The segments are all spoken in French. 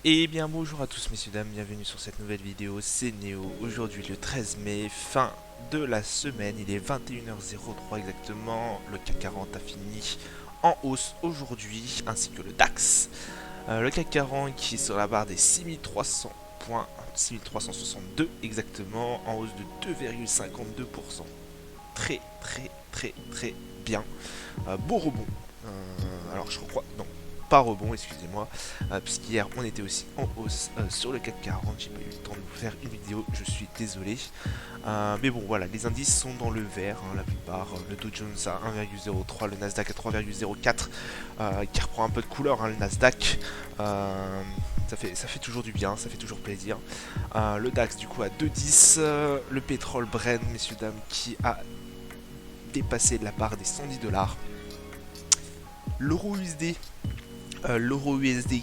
Et bien bonjour à tous messieurs dames, bienvenue sur cette nouvelle vidéo, c'est Néo. Aujourd'hui le 13 mai, fin de la semaine, il est 21h03 exactement, le CAC 40 a fini en hausse aujourd'hui, ainsi que le DAX. Le CAC 40 qui est sur la barre des 6300 points, 6362 exactement, en hausse de 2,52%. Très très très très bien. Beau rebond. Alors je crois, non, pas rebond, excusez-moi, puisqu'hier on était aussi en hausse sur le CAC 40. J'ai pas eu le temps de vous faire une vidéo, je suis désolé. Mais bon, voilà, les indices sont dans le vert, hein, la plupart. Le Dow Jones à 1,03, le Nasdaq à 3,04, qui reprend un peu de couleur, hein, le Nasdaq. Ça fait toujours du bien, ça fait toujours plaisir. Le DAX du coup à 2,10, le pétrole Brent, messieurs dames, qui a dépassé la barre des 110 dollars. L'euro USD,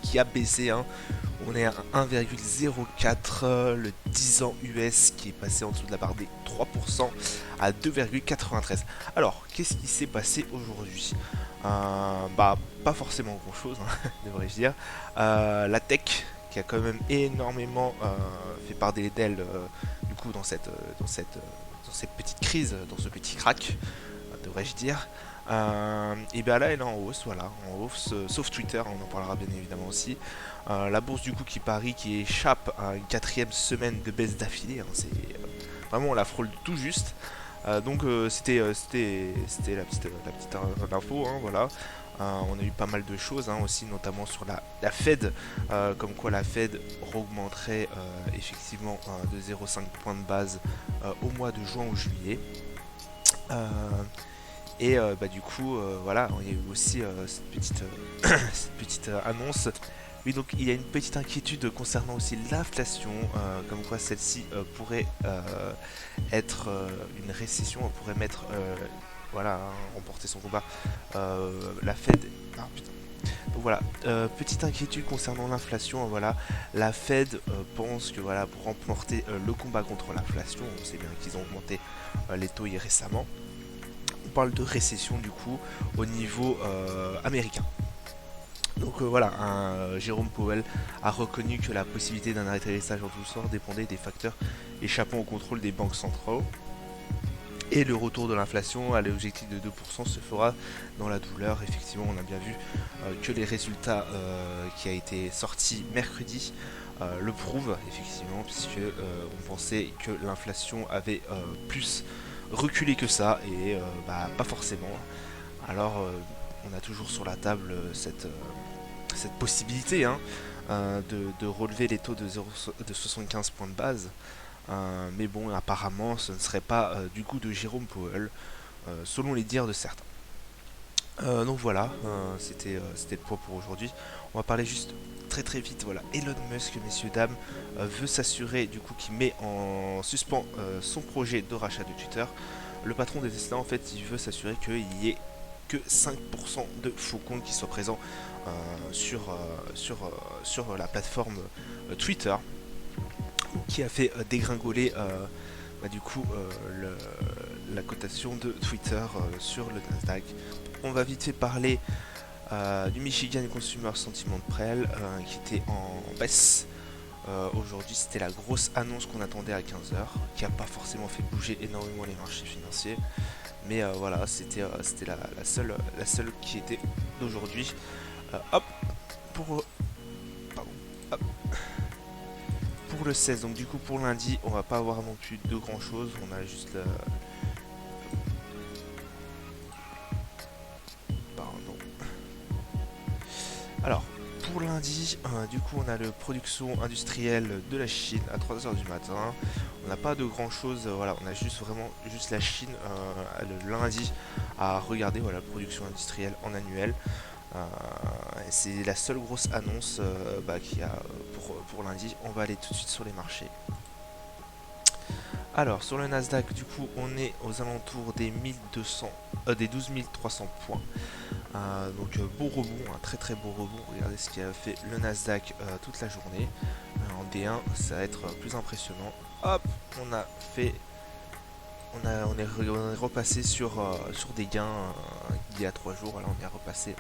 qui a baissé, hein. On est à 1,04, le 10 ans US qui est passé en dessous de la barre des 3% à 2,93. Alors, qu'est-ce qui s'est passé aujourd'hui? Bah, pas forcément grand chose, hein, devrais-je dire. La tech qui a quand même énormément fait parler d'elle du coup dans cette petite crise, dans ce petit crack, devrais-je dire. Et bien là, elle est en hausse, voilà, en hausse, sauf Twitter, on en parlera bien évidemment aussi. La bourse du coup qui parie, qui échappe à une quatrième semaine de baisse d'affilée, hein, c'est vraiment on la frôle tout juste. C'était la petite info, hein, voilà. On a eu pas mal de choses, hein, aussi, notamment sur la Fed, comme quoi la Fed augmenterait effectivement de 0,5 points de base au mois de juin ou juillet. Euh, bah, du coup, voilà, il y a eu aussi cette petite annonce. Oui, donc il y a une petite inquiétude concernant aussi l'inflation, comme quoi celle-ci pourrait être une récession, pourrait mettre, voilà, hein, remporter son combat. La Fed. Ah, putain. Donc voilà, petite inquiétude concernant l'inflation. Voilà, la Fed pense que voilà, pour remporter le combat contre l'inflation, on sait bien qu'ils ont augmenté les taux récemment. On parle de récession du coup au niveau américain. Donc voilà, Jérôme Powell a reconnu que la possibilité d'un atterrissage en douceur dépendait des facteurs échappant au contrôle des banques centrales. Et le retour de l'inflation à l'objectif de 2% se fera dans la douleur. Effectivement, on a bien vu que les résultats qui a été sortis mercredi le prouvent, effectivement, puisque on pensait que l'inflation avait plus reculé que ça, et bah, pas forcément. Alors, on a toujours sur la table cette possibilité, hein, de relever les taux de 75 points de base. Mais bon, apparemment, ce ne serait pas du goût de Jérôme Powell, selon les dires de certains. Donc voilà, c'était le point pour aujourd'hui. On va parler juste très très vite. Voilà, Elon Musk, messieurs dames, veut s'assurer du coup qu'il met en suspens son projet de rachat de Twitter. Le patron de Tesla, en fait, il veut s'assurer qu'il y ait que 5% de faux comptes qui soient présents sur la plateforme Twitter, qui a fait dégringoler bah, du coup la cotation de Twitter sur le Nasdaq. On va vite fait parler du Michigan Consumer Sentiment Prel qui était en baisse. Aujourd'hui, c'était la grosse annonce qu'on attendait à 15 heures, qui n'a pas forcément fait bouger énormément les marchés financiers. Mais voilà, c'était la seule qui était d'aujourd'hui. Hop, pour, pardon, hop, pour le 16. Donc du coup, pour lundi, on va pas avoir non plus de grand chose. On a juste pardon. Alors, pour lundi, du coup, on a le production industrielle de la Chine à 3 heures du matin. On n'a pas de grand chose, voilà, on a juste la Chine le lundi à regarder, voilà, production industrielle en annuel. C'est la seule grosse annonce bah, qu'il y a pour lundi. On va aller tout de suite sur les marchés. Alors, sur le Nasdaq, du coup, on est aux alentours des 1200, des 12 300 points. Donc beau rebond, un très très beau rebond. Regardez ce qui a fait le Nasdaq toute la journée. En D1, ça va être plus impressionnant. Hop, on a fait, on est repassé sur des gains d'il y a 3 jours. Là, on est repassé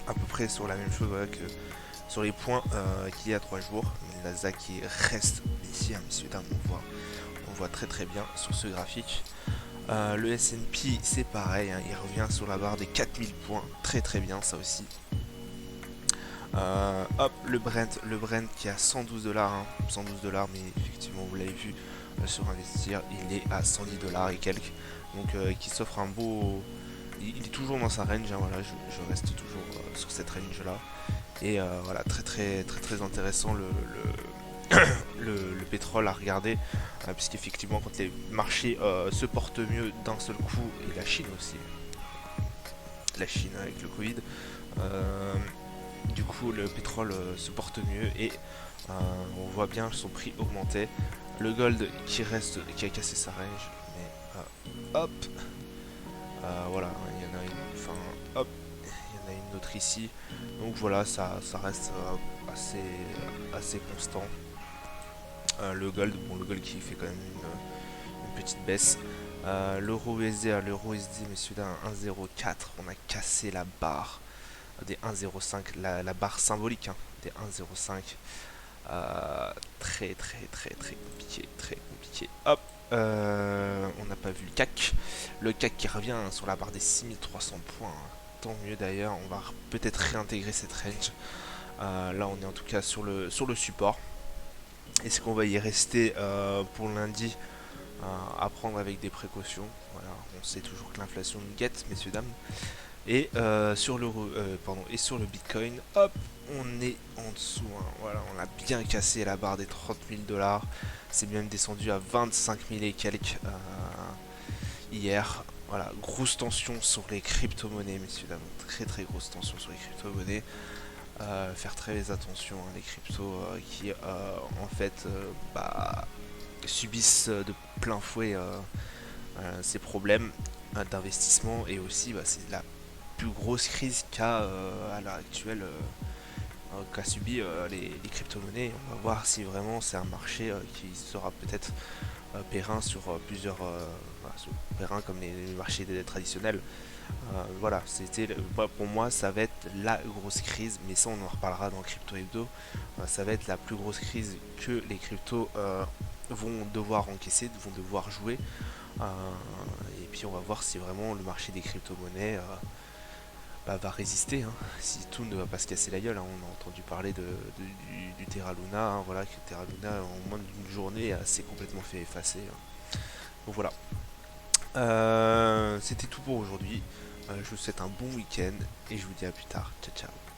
à peu près sur la même chose, voilà, que sur les points qu'il y a 3 jours. Mais Nasdaq qui reste ici, hein, messieurs dames, on voit très très bien sur ce graphique. Le S&P c'est pareil, hein, il revient sur la barre des 4000 points, très très bien ça aussi. Hop, le Brent qui est à 112 $, hein, 112 $, mais effectivement vous l'avez vu sur investir, il est à 110 $ et quelques, donc qui s'offre un beau, il est toujours dans sa range, hein, voilà, je reste toujours sur cette range là, et voilà, très intéressant le pétrole à regarder, puisqu'effectivement quand les marchés se portent mieux d'un seul coup, et la Chine aussi, la Chine avec le Covid, du coup le pétrole se porte mieux et on voit bien son prix augmenter. Le gold qui a cassé sa range, mais hop, voilà, il y en a une, enfin hop, il y en a une autre ici, donc voilà, ça reste assez constant. Le gold, bon, le gold qui fait quand même une petite baisse. L'euro USD, messieurs, d'un 1,04, on a cassé la barre des 1,05, la barre symbolique, hein, des 1,05. Très compliqué, très compliqué. Hop, on n'a pas vu le CAC. Le CAC qui revient sur la barre des 6300 points, hein. Tant mieux d'ailleurs, on va peut-être réintégrer cette range. Là on est en tout cas sur le support. Est-ce qu'on va y rester pour lundi, à prendre avec des précautions? Voilà, on sait toujours que l'inflation nous guette, messieurs dames. Et sur et sur le Bitcoin, hop, on est en dessous, hein. Voilà, on a bien cassé la barre des 30 000 $. C'est même descendu à 25 000 et quelques hier. Voilà, grosse tension sur les crypto-monnaies, messieurs dames. Très grosse tension sur les crypto-monnaies. Faire très attention, hein, les cryptos qui en fait subissent de plein fouet ces problèmes d'investissement, et aussi c'est la plus grosse crise à l'heure actuelle qu'a subi les crypto-monnaies. On va voir si vraiment c'est un marché qui sera peut-être périn sur périn comme les marchés traditionnels. Voilà, pour moi ça va être la grosse crise, mais ça on en reparlera dans Crypto Hebdo. Ça va être la plus grosse crise que les cryptos vont devoir encaisser, vont devoir jouer. Et puis on va voir si vraiment le marché des crypto-monnaies va résister, hein, si tout ne va pas se casser la gueule, hein. On a entendu parler du Terra Luna, hein, voilà, que Terra Luna en moins d'une journée s'est complètement fait effacer, hein. Donc voilà. C'était tout pour aujourd'hui. Je vous souhaite un bon week-end et je vous dis à plus tard. Ciao ciao.